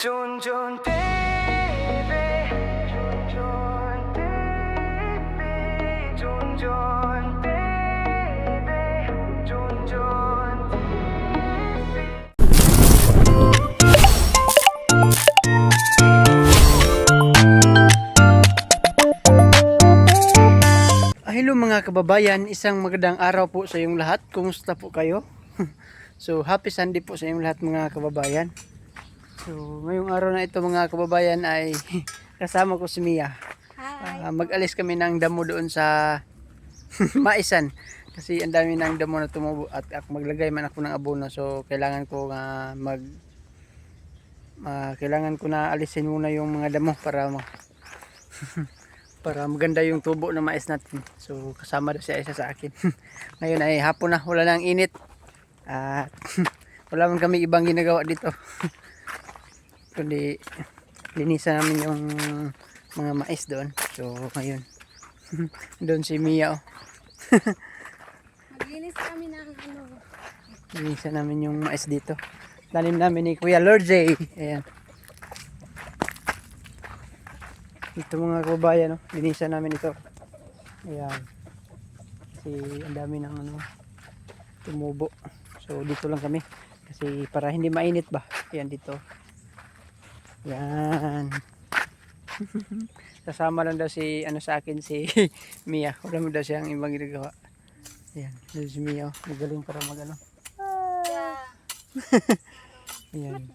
Jun Jun baby, Jun Jun baby, Jun Jun baby, Jun Jun baby. Hello mga kababayan, isang magandang araw po sa inyong lahat. Kumusta po kayo? So happy Sunday po sa inyong lahat mga kababayan. So, ngayong araw na ito mga kababayan ay kasama ko si Mia. Mag-alis kami ng damo doon sa Maisan. Kasi ang dami ng damo na tumubo at maglagay man ako ng abono. So, kailangan ko kailangan ko na alisin muna yung mga damo para para maganda yung tubo ng mais natin. So, kasama daw siya isa sa akin. Ngayon ay hapon na, wala nang init. At wala man kami ibang ginagawa dito. Kundi linisan namin yung mga mais doon. So ngayon doon si Mia oh. Maglinis kami ng Linisan namin yung mais dito. Tanim namin ni Kuya Lorde. Ayan. Ito mga kababayan oh. Linisan namin ito. Ayan. Kasi ang dami ng tumubo. So dito lang kami. Kasi para hindi mainit ba. Ayan dito. Yan. Kasama lang daw si sa akin si Mia. Wala mo daw siyang ibang ginagawa. Yan, si Mia. Magaling para magano. Yan.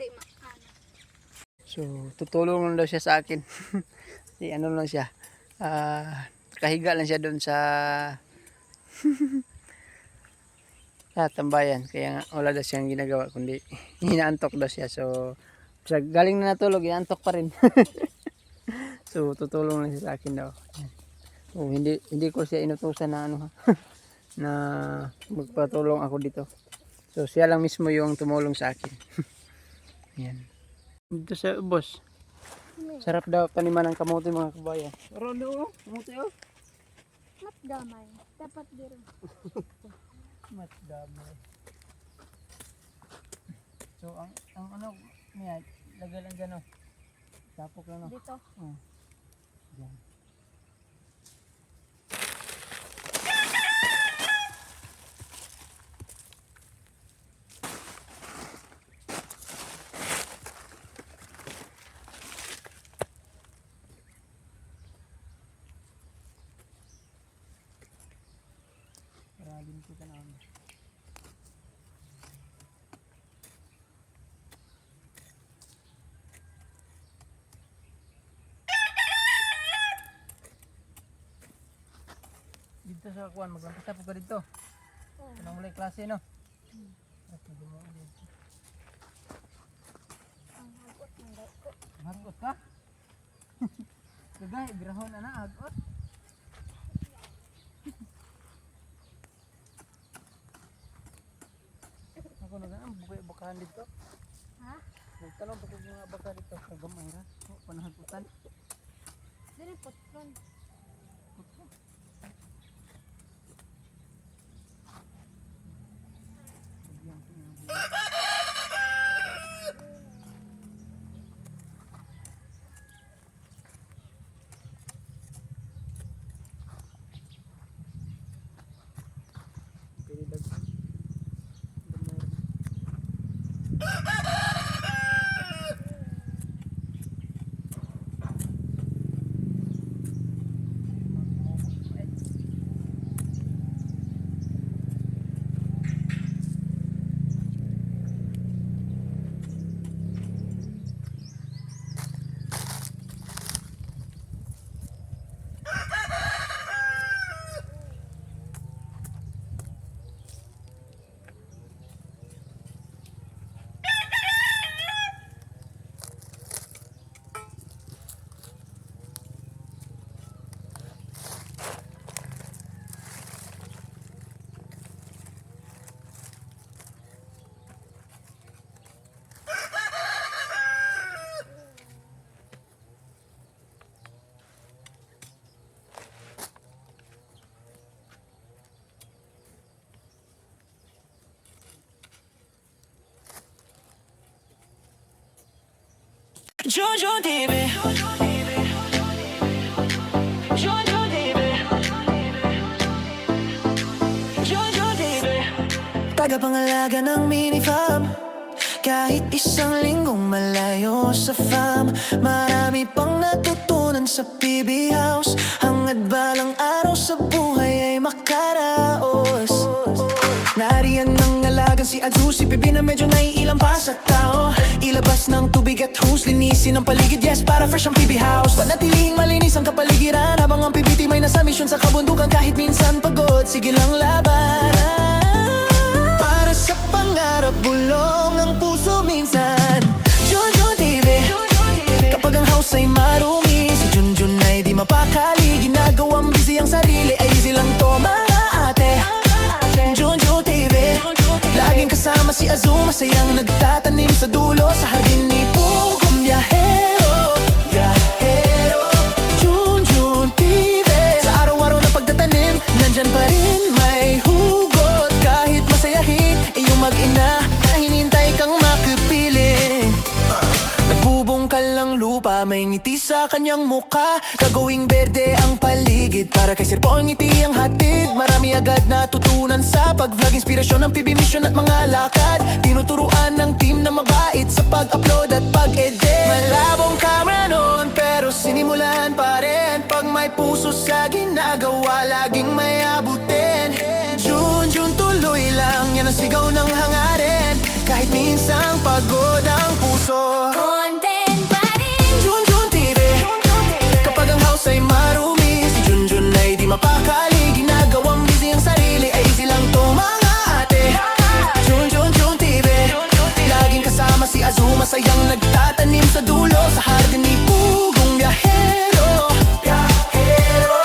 So, tutulong lang daw siya sa akin. Si lang siya. Kahiga lang siya doon sa tambayan. Kaya nga, wala daw siyang ginagawa kundi hinaantok daw siya. So, galing na natulog, inaantok pa rin. So tutulong lang siya sa akin daw. So, hindi ko siya inutusan na na magpatulong ako dito. So siya lang mismo yung tumulong sa akin. Yan. Dito sa boss. Sarap daw taniman ng kamote mga kabayan. Rondo, kamote oh. mat damay. Dapat dito. Mat damay. So ang niya, lagay lang dyan oh. Tapok lang oh. Dito. Yan. Paragin kita namin. Dito sa kuan maglampita po ka dito. Kanang mulay klase no. Ang hagot ng dako. Hagot ka? Gagay grahon ana hagot. Ako na bukahan dito. Ha? Nagtanong pa ko mga baka dito sa gamay ra. Panahagutan. Dili putron. Junjun TV. Junjun TV. Junjun TV. Tagapangalaga ng mini-farm. Kahit isang linggong malayo sa farm, marami pang natutunan sa PB House. Hangad balang araw sa buhay ay makaraos. Nariyan ng alagang si Azu, si PB na medyo naiilang pa sa tao. Ilabas ng tubig at hose, linisin ang paligid, yes, para fresh ang PB House. Panatilihing malinis ang kapaligiran, habang ang PBT may nasa misyon sa kabundukan. Kahit minsan pagod, sige lang laban. Para sa pangarap, bulong ang puso minsan. Junjun TV. Kapag ang house ay marumi, si Junjun ay di mapakali. Ginagawang busy ang sarili, ay easy lang to mga ate. Junjun TV. Laging kasama si Azu, masayang nagtatanim sa dulo sa hardin ni Pugong Biyahero. Biyahero. Junjun TV. Sa araw-araw na pagtatanim, nandyan pa rin may hugot. Kahit masayahin, iyong mag-ina na hinintay kang makipiling. Nagbubungkal ng lupa, may ngiti sa kanyang muka. Gagawing berde ang paligid, para kay Sir Po ang ngiti ang hatid. Marami agad natutunan sa pag-vlog, inspirasyon ng PB mission at mga lakad. Tinuturuan ng team na mabait sa pag-upload at pag-edit. Malabong camera noon, pero sinimulan pa rin. Pag may puso sa ginagawa, laging may abutin. Junjun tuloy lang, yan ang sigaw ng hangarin. Kahit minsang pagod ang puso, Content pa rin. Junjun TV. Kapag ang house ay marumi, si Junjun ay di mapakali. Ginagawang busy ang sarili, ay easy lang to mga ate. Junjun TV. Laging kasama si Azu, masayang nagtatanim sa dulo sa hardin ni Pugong Biyahero. Biyahero.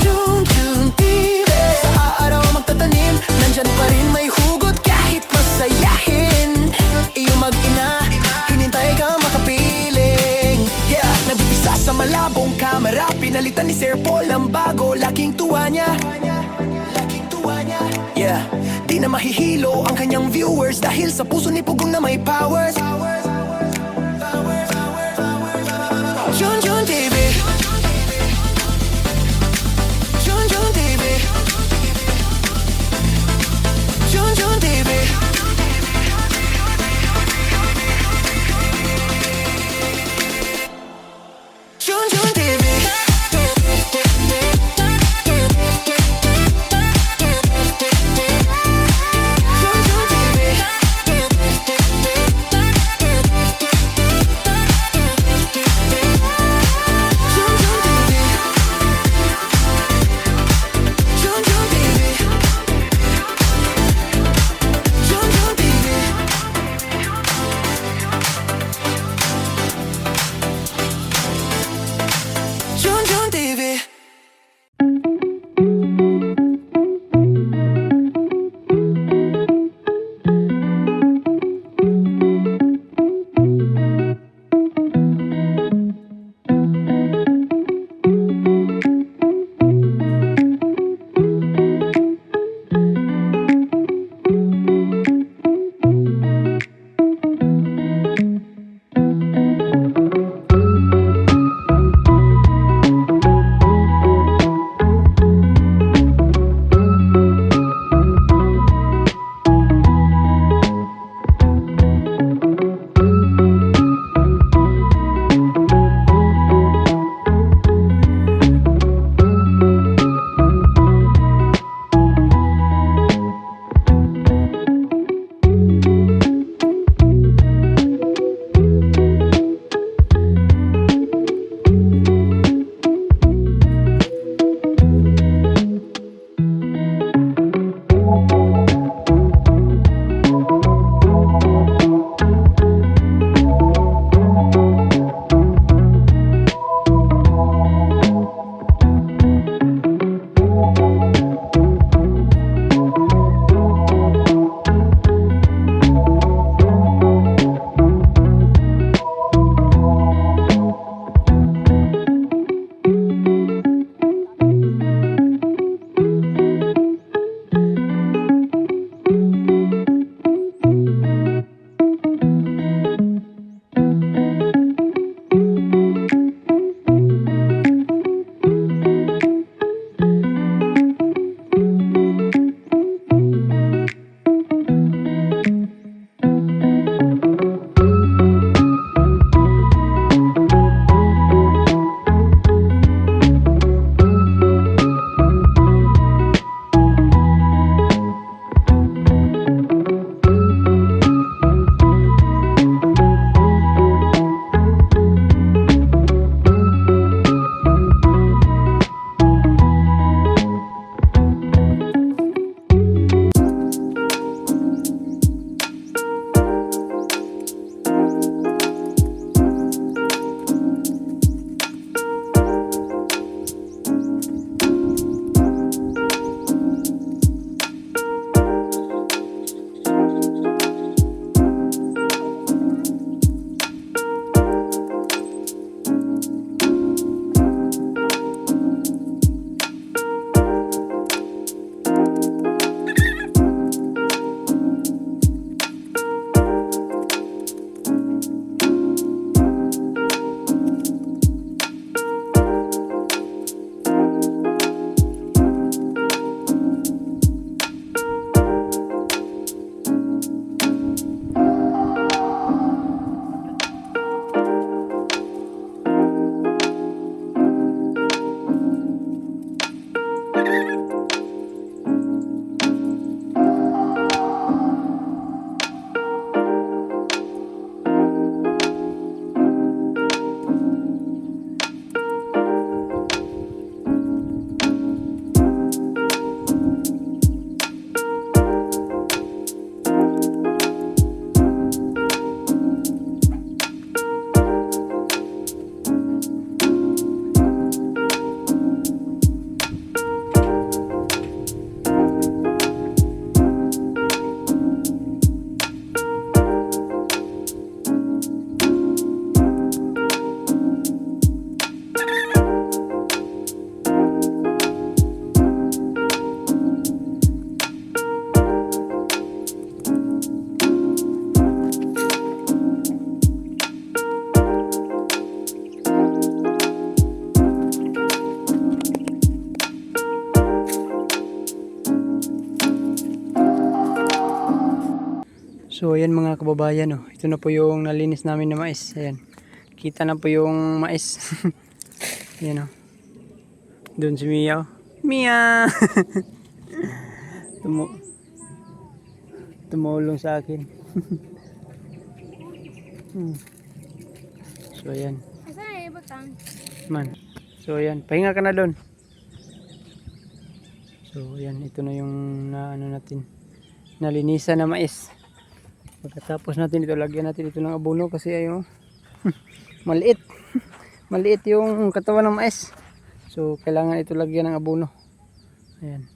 Junjun TV. Sa araw magtatanim, nandyan pa rin may hugot. Kahit masayahin, iyong mag-ina, hinintay kang makapiling. Yeah, nabibisa sa malabong kamera, pinalitan ni Sir Paul ang bago. Laking tuwa niya, laking tuwa niya. Yeah, di na mahihilo ang kanyang viewers, dahil sa puso ni Pugong na may powers. Junjun TV. Junjun TV. Junjun TV. Junjun TV. Junjun TV. So ayan mga kababayan, oh. Ito na po yung nalinis namin na mais. Ayan. Kita na po yung mais. Ayan, oh. Doon si Mia, oh. Mia! Tumulong sa akin. So ayan. Asa na ibutang? Man. So ayan, pahinga ka na doon. So ayan, ito na yung ano natin. Nalinisan na mais. Pagkatapos natin ito, lagyan natin ito ng abono kasi ayun, maliit. Maliit yung katawan ng mais. So kailangan ito lagyan ng abono. Ayan.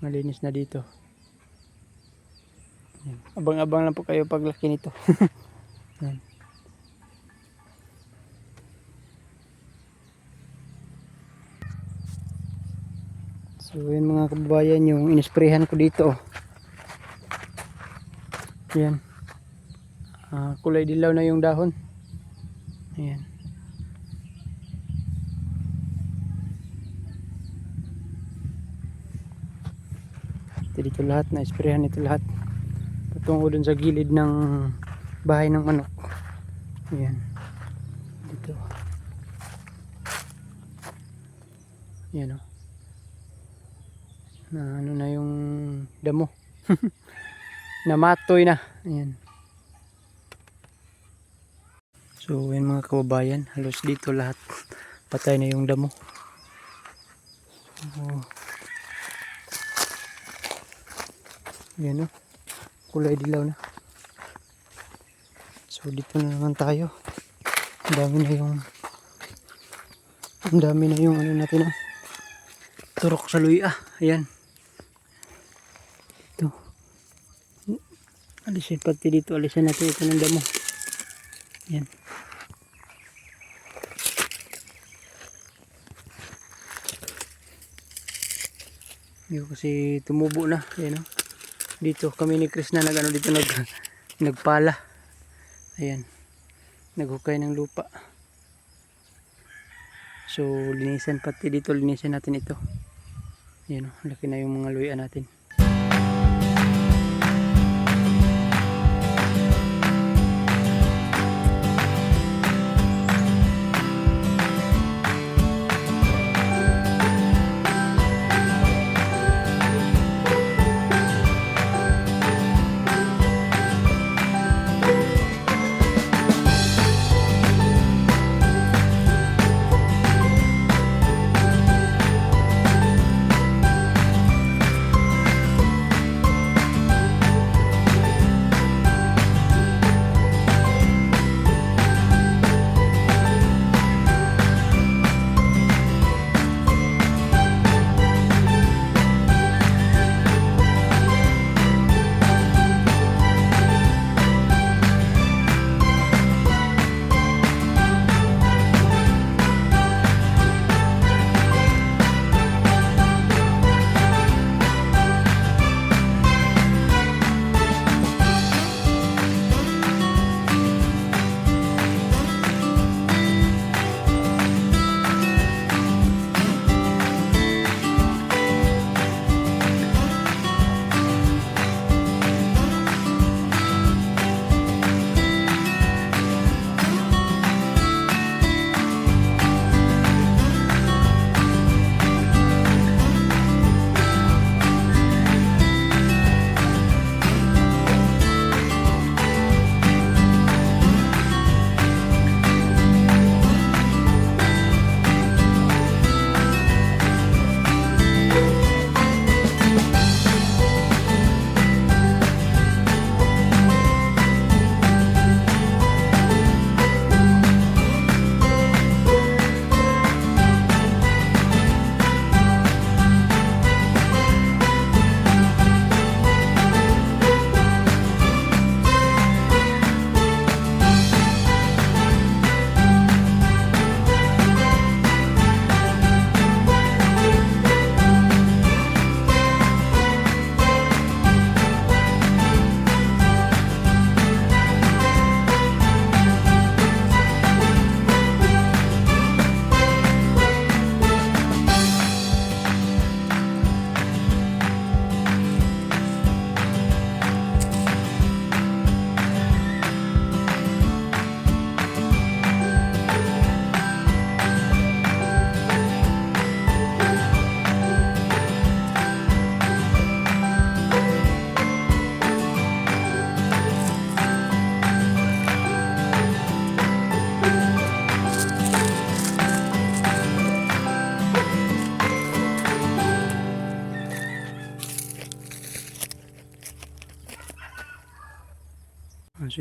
Malinis na dito. Ayan. Abang-abang lang po kayo paglaki nito. Ayan. So yun mga kababayan, yung inisprehan ko dito. Ayan. Kulay dilaw na yung dahon. Ayan. Ito dito lahat, na-isprehan ito lahat. Patungo dun sa gilid ng bahay ng manok. Ayan. Dito. Ayan, o. Na ano na yung damo. Namatoy na. Ayan. So yun mga kababayan, halos dito lahat patay na yung damo. So, yan, o. Kulay dilaw na. So dito na naman tayo. Ang dami na yung ano natin, turok sa luya. Ayan. Ito. Alisin pati dito. Alisin natin ito ng damo. Ayan. Yung kasi tumubo na. Ayan, o. Dito kami ni Chris na dito nagpala. Ayan. Naghukay ng lupa. So linisan pati dito. Linisan natin ito. Ayan, o. Laki na yung mga luya natin.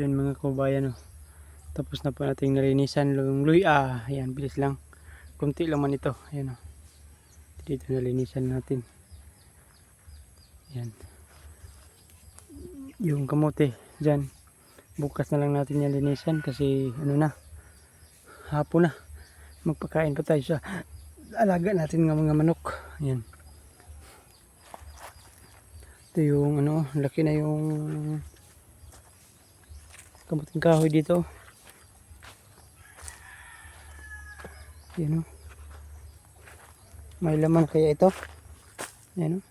So yun mga kabayan, oh. Tapos na po nating nalinisan yung luya. Ayan, bilis lang. Kunti lang man ito. Ayan, oh. Dito nalinisan natin. Ayan. Yung kamote dyan. Bukas na lang natin yan linisan kasi ano na, hapon na. Magpakain pa tayo sa alaga natin ng mga manok. Ayan. Ito yung ano, laki na yung kamuting kahoy dito. Ayan, oh. May laman kaya ito. Ayan, oh.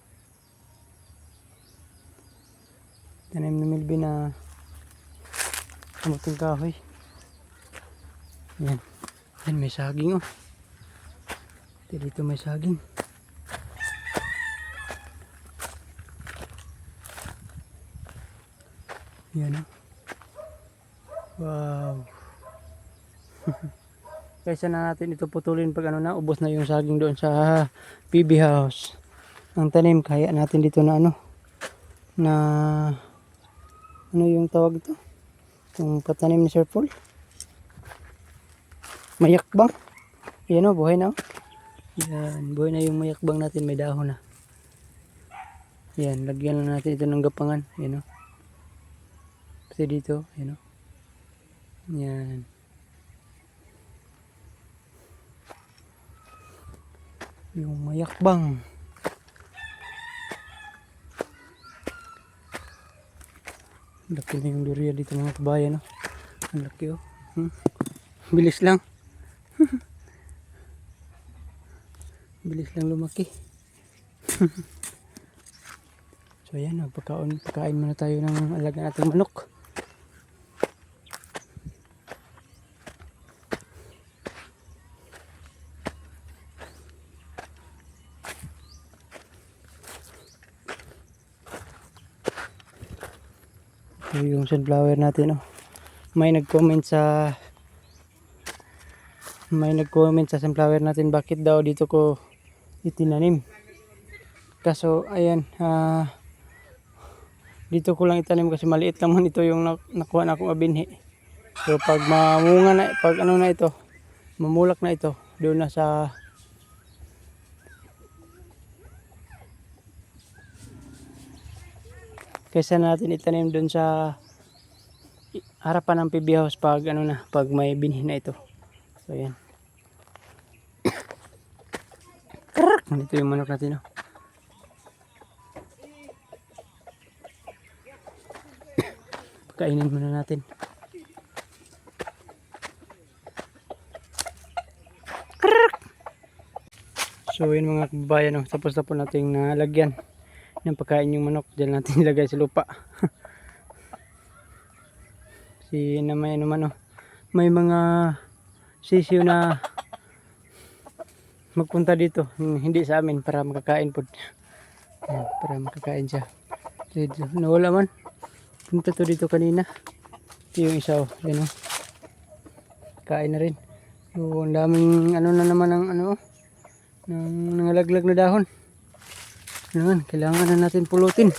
Tanim na Milby na kamuting kahoy. Ayan. Ayan, may saging, oh. Dito may saging. Ayan, oh. Wow. Kaysa na natin ito putulin pag ano na, ubos na yung saging doon sa PB house. Ang tanim kaya natin dito na ano, na ano yung tawag ito? Yung patanim ni Sir Paul. Mayakbang. Yan, o, buhay na, o. Yan, buhay na yung mayakbang natin, may dahon na. Yan, lagyan lang natin ito ng gapangan. Yan, o. Kasi dito, yan, o. Yan. Yung mayakbang. Laki na yung durian dito mga kabayan, no? Ang laki, oh. Bilis lang. Bilis lang lumaki. So ayan, pagkain muna tayo ng alaga nating manok. So, yung sunflower natin, oh. May nag-comment sa sunflower natin bakit daw dito ko itinanim. Kaso ayan, dito ko lang itanim kasi maliit naman ito yung nakuha na akong abinhi. So pag mamunga na, pag ano na ito, mamulak na ito, doon na sa kaysa natin itanim doon sa harapan ng PB house pag ano na, pag may binhi na ito. So ayan. Ito yung manok natin, oh. Pagkainin muna natin. So yun mga kabayan, oh. Tapos na po nating nalagyan ng pagkain yung manok. Diyan natin ilagay sa lupa. Si may naman, oh. May mga sisiyo na magpunta dito, hindi sa amin, para makakain po. Ayan, para makakain siya. Dito, nawala man. Punta to dito kanina. Ito yung isa, oh. Ayan, oh. Kain na rin. So, ang daming ano na naman ng ano, ng nangalaglag na dahon. Ayan, kailangan na natin pulutin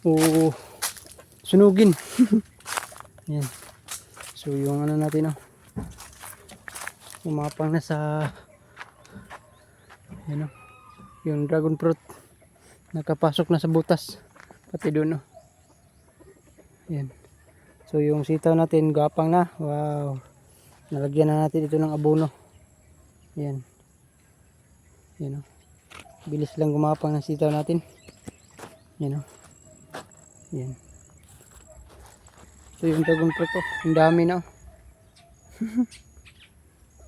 o sunugin. Ayan. So yung ano natin, oh, umapang na sa ano, yung dragon fruit nakapasok na sa butas pati doon, oh. Ayan. So yung sitaw natin gapang na. Wow, nalagyan na natin ito ng abono. Ayan. Ayan, oh. Bilis lang gumapang ng sitaw natin. Ayan, oh. Ayan. So yung dragon fruit, oh, ang dami na, oh.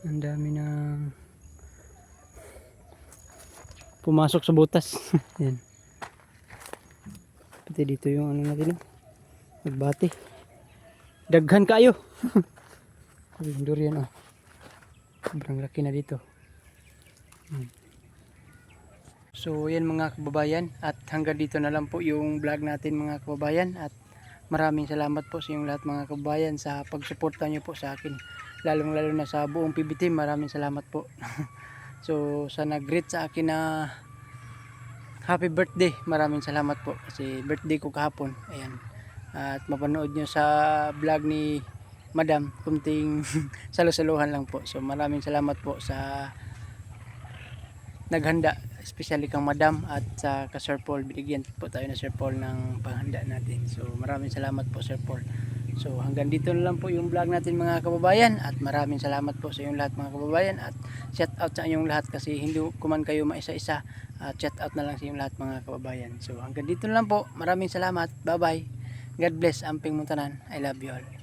Ang dami na pumasok sa butas. Yan. Pati dito yung ano natin, oh. Nagbati. Daghan kayo. Yung durian, oh. Sobrang laki na dito. So yan mga kababayan, at hanggang dito na lang po yung vlog natin mga kababayan, at maraming salamat po sa inyong lahat mga kababayan sa pagsuporta nyo po sa akin, lalong lalo na sa buong PB team. Maraming salamat po. So sa nag-greet sa akin na happy birthday, maraming salamat po kasi birthday ko kahapon. Ayan. at mapanood nyo sa vlog ni Madam, kunting salusaluhan lang po. So maraming salamat po sa naghanda, especially kang Madam at sa ka Sir Paul. Binigyan po tayo na Sir Paul ng panghanda natin. So maraming salamat po Sir Paul. So hanggang dito na lang po yung vlog natin mga kababayan, at maraming salamat po sa inyong lahat mga kababayan, at shout out sa inyong lahat kasi hindi ko man kayo maisa-isa, at shout out na lang sa inyong lahat mga kababayan. So hanggang dito na lang po, maraming salamat, bye bye, God bless, amping muntanan, I love you all.